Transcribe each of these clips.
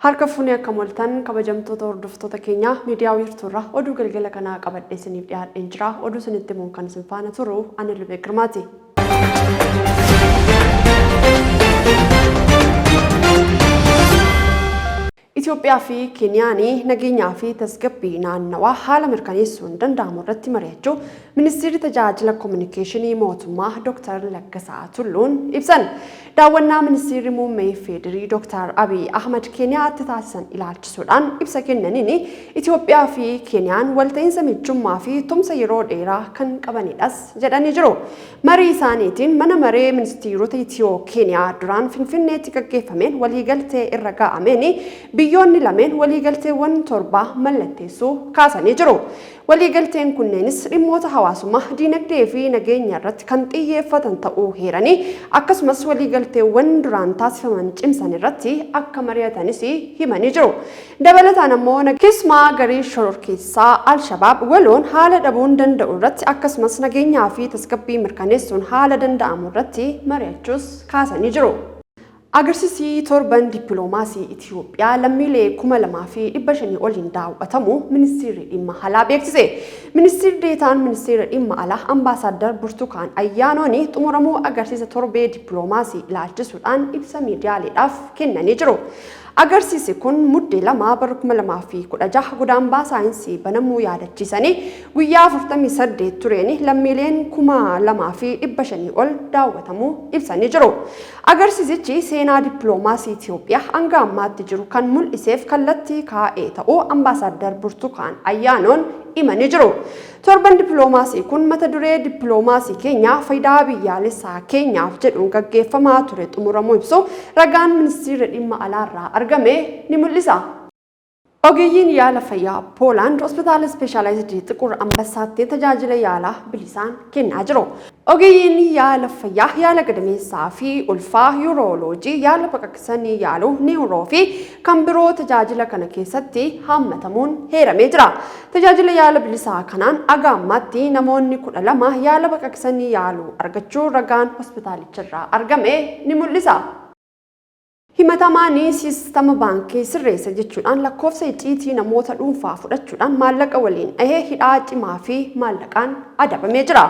Harka fuunee akka moltan kabajamtoota hordoftoota keenya miidiyaa wiirtuurraa oduu galgala kanaa qabadhee isiniif dhiyaadheen jira. Oduu isinitti himuun kan isin faana turu ani Lubee Girmaati. Itoophiyaa fi Keeniyaan nageenyaa fi tasgabbii naannawaa haala mirkaneessuun danda'amu irratti mari'achuu Ministeerri Tajaajila Kominikeeshinii Mootummaa Dr. Laggasaa Tulluun ibsan. Daawwannaa Ministeerri Muummee Federii Dr. Abiy Ahmad Keeniyaatti taasisan ilaalchisuudhaan ibsa kennaniin Itoophiyaa fi Keeniyaan walta'iinsa michummaa fi tumsa yeroo dheeraa kan qabanidhas jedhanii jiru. Marii isaaniitiin mana maree ministeerota Itiyoo Keeniyaa duraan Finfinneetti gaggeeffameen waliigaltee irra ga'ameen biyyoonni lameen waliigalteewwan torba mallatteessuu kaasanii jiru. Waliigalteen kunneenis dhimmoota hawaasummaa, diinagdee fi nageenya irratti kan xiyyeeffatan ta'uu heeranii akkasumas waliigalteewwan duraan taasifaman cimsan irratti akka mari'atanis himanii jiru. Dabalataan ammoo kismaa garii shororkeessaa Al-Shabaab waloon haala dhabuun danda'u irratti akkasumas nageenyaa fi tasgabbii mirkaneessuun haala danda'amu irratti mari'achuus kaasanii jiru. Agarsiisii torban dippiloomaasii Itoophiyaa lammiilee 2,500 oliin daawwatamu Ministeerri Dhimma Alaa beeksise. Ministeerri Deetaan Ministeera Dhimma Alaa Ambaasaadar Burtukaan Ayyaanoon xumuramuu agarsiisa torbee dippiloomaasii ilaalchisuudhaan ibsa miidiyaaleedhaaf kennanii jiru. Agarsiisi kun muddee 2/2016 gudaambaa saayinsii banamuu yaadachiisanii guyyaa 48 tureen lammiileen 2,500 ol daawwatamuu ibsanii jiru. Agarsiisichi seenaa dippiloomaasii Itoophiyaa hanga ammaatti jiru kan mul'iseef kallattii kaa'ee ta'uu Ambaasaadar Burtukaan Ayyaanoon himanii jiru. Torban dippiloomaasii kun mata duree dippiloomaasii keenya faayidaa biyyaalessaa keenyaaf jedhuun gaggeeffamaa ture xumuramuu ibsu ragaan Ministeera Dhimma Alaarraa argame ni mul'isa. Ogeeyyiin yaala fayyaa Poolaand hospitaala ispeeshaalaayizidii Xiquur Ambassaatti tajaajila yaalaa bilisaan kennaa jiru. Ogeeyyiin yaala fayyaa yaala gadameessaa fi ulfaa yuurooloojii yaala baqaqsanii yaaluu niwuroo fi kan biroo tajaajila kana keessatti hammatamuun heeramee jira. Tajaajila yaala bilisaa kanaan aga ammaatti namoonni 12 yaala baqaqsanii yaaluu argachuu ragaan hospitaalicharraa argame ni mul'isa. Himatamaan siistama baankii sirreessa jechuudhaan lakkoofsa icciitii namoota dhuunfaa fudhachuudhaan maallaqa waliin dhahee hidhaa cimaa fi maallaqaan adabamee jira.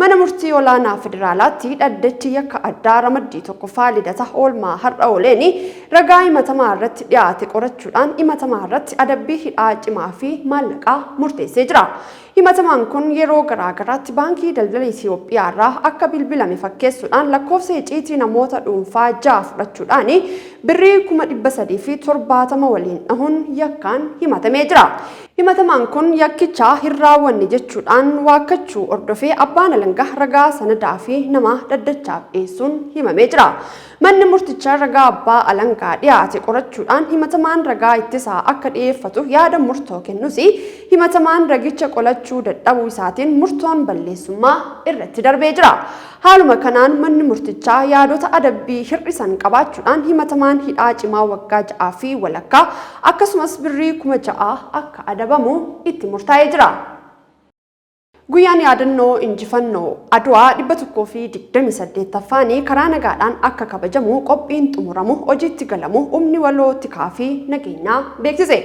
Mana murtii olaanaa federaalaatti dhaddachi yakka addaa ramaddii tokkoffaa lidata oolmaa har'a ooleen ragaa himatamaa irratti dhiyaate qorachuudhaan himatamaa irratti adabbii hidhaa cimaa fi maallaqaa murteessee jira. Himatamaan kun yeroo garaagaraatti baankii daldala Itoophiyaa irraa akka bilbilame fakkeessuudhaan lakkoofsa icciitii namoota dhuunfaa 6 fudhachuudhaan birrii 370 waliin dhahuun yakkaan himatamee jira. Himatamaan kun yakkicha hin raawwanne jechuudhaan waakkachuu hordofee abbaan alangaa ragaa sanadaa fi nama dhaddachaaf dhiyeessuun himamee jira. Manni murtichaa ragaa abbaa alangaa dhiyaate qorachuudhaan himatamaan ragaa ittisaa akka dhiyeeffatu yaada murtoo kennus himatamaan ragicha qolachuu dadhabuu isaatiin murtoon balleessummaa irratti darbee jira. Haaluma kanaan manni murtichaa yaadota adabbii hir'isan qabaachuudhaan himatamaan hidhaa cimaa waggaa 6 fi walakkaa akkasumas birrii 6,000 akka adabamu itti murtaa'ee jira. Guyyaan yaadannoo injifannoo Adwaa 128ffaan karaa nagaadhaan akka kabajamu qophiin xumuramu hojiitti galamu humni waloo tikaa fi nageenyaa beeksise.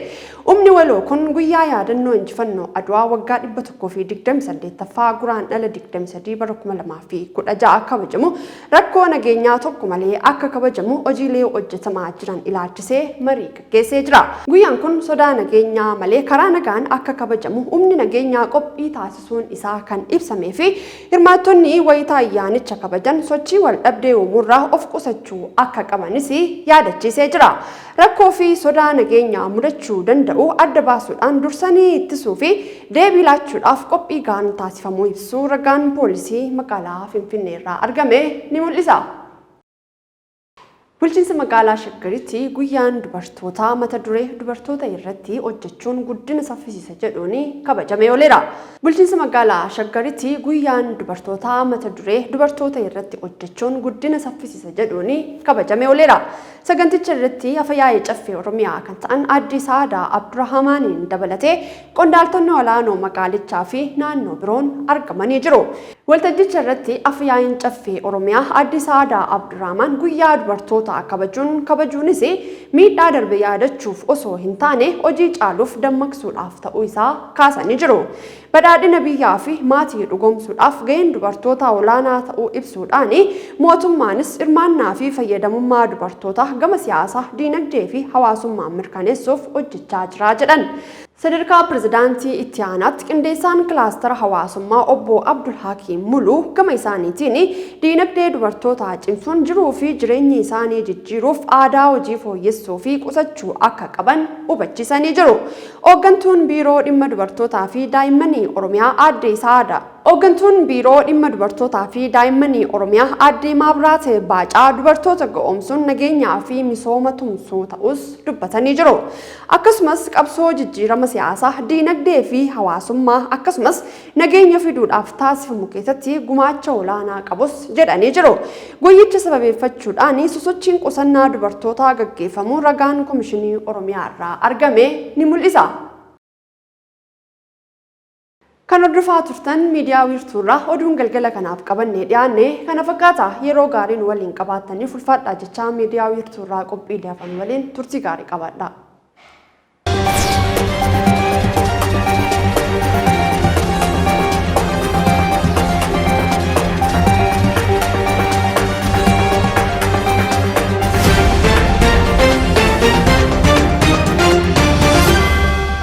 Humni waloo kun guyyaa yaadannoo injifannoo Adwaa waggaa 128ffaa guraandhala 23/2016 kabajamu rakkoo nageenyaa tokko malee akka kabajamu hojiilee hojjetamaa jiran ilaalchisee marii gaggeessee jira. Guyyaan kun sodaa nageenyaa malee karaa nagaan akka kabajamu humni nageenyaa qophii taasisuun isaa kan ibsamee fi hirmaattonni wayitaa ayyaanicha kabajan sochii wal dhabdee uumurraa of qusachuu akka qabanis yaadachiisee jira. Rakkoo fi sodaa nageenyaa mudachuu danda'u adda baasuudhaan dursanii ittisuu fi deebii laachuudhaaf qophii gahaan taasifamuu ibsuu ragaan poolisii magaalaa Finfinneerraa argame ni mul'isa. Bulchiinsa magaalaa Shaggaritti guyyaan dubartootaa mata duree dubartoota irratti hojjechuun guddina saffisiisa jedhuun kabajamee ooleera. Bulchiinsa magaalaa Shaggaritti guyyaan dubartootaa mata duree dubartoota irratti hojjechuun guddina saffisiisa jedhuun kabajamee ooleera. Saganticha irratti afyaa'ee caffee Oromiyaa kan ta'an Aadde Saadaa Abdurrahmaaniin dabalatee qondaaltonni olaanoo magaalichaa fi naannoo biroon argamanii jiru. Waltajjicha irratti afyaa'een caffee Oromiyaa Aadde Saadaa Abdurrahmaan guyyaa dubartootaa kabajuunis miidhaa darbe yaadachuuf osoo hin taane hojii caaluuf dammaqsuudhaaf ta'uu isaa kaasanii jiru. Badhaadhina biyyaa fi maatii dhugoomsuudhaaf gaheen dubartootaa olaanaa ta'uu ibsuudhaan mootummaanis hirmaannaa fi fayyadamummaa dubartootaa gama siyaasaa, diinagdee fi hawaasummaa mirkaneessuuf hojjechaa jira jedhan. Sadarkaa Pirezidaantii Itti Aanaatti qindeessaan kilaastara hawaasummaa obbo Abdul Hakiim Muluu gama isaaniitiin diinagdee dubartootaa cimsuun jiruu fi jireenya isaanii jijjiiruuf aadaa hojii fooyyessuu fi qusachuu akka qaban hubachiisanii jiru. Hooggantuun biiroo dhimma dubartootaa fi daa'immanii Oromiyaa Aadde Saadaa Hooggantuun biiroo dhimma dubartootaa fi daa'immanii Oromiyaa Aadde Maabiraate Baacaa dubartoota ga'oomsuun nageenyaa fi misooma tumsuu ta'us dubbatanii jiru. Akkasumas qabsoo jijjiirama siyaasaa, diinagdee fi hawaasummaa akkasumas nageenya fiduudhaaf taasifamu keessatti gumaacha olaanaa qabus jedhanii jiru. Guyyicha sababeeffachuudhaan sosochiin qusannaa dubartootaa gaggeeffamu ragaan Komishinii Oromiyaa irraa argame ni mul'isa. Kan hordofaa turtan miidiyaa wiirtuurraa oduun galgala kanaaf qabannee dhiyaanne kana fakkaata. Yeroo gaariin waliin qabaattaniif ulfaadhaa jechaa miidiyaa wiirtuurraa qophiilee afaan waliin turtii gaarii qabaadhaa.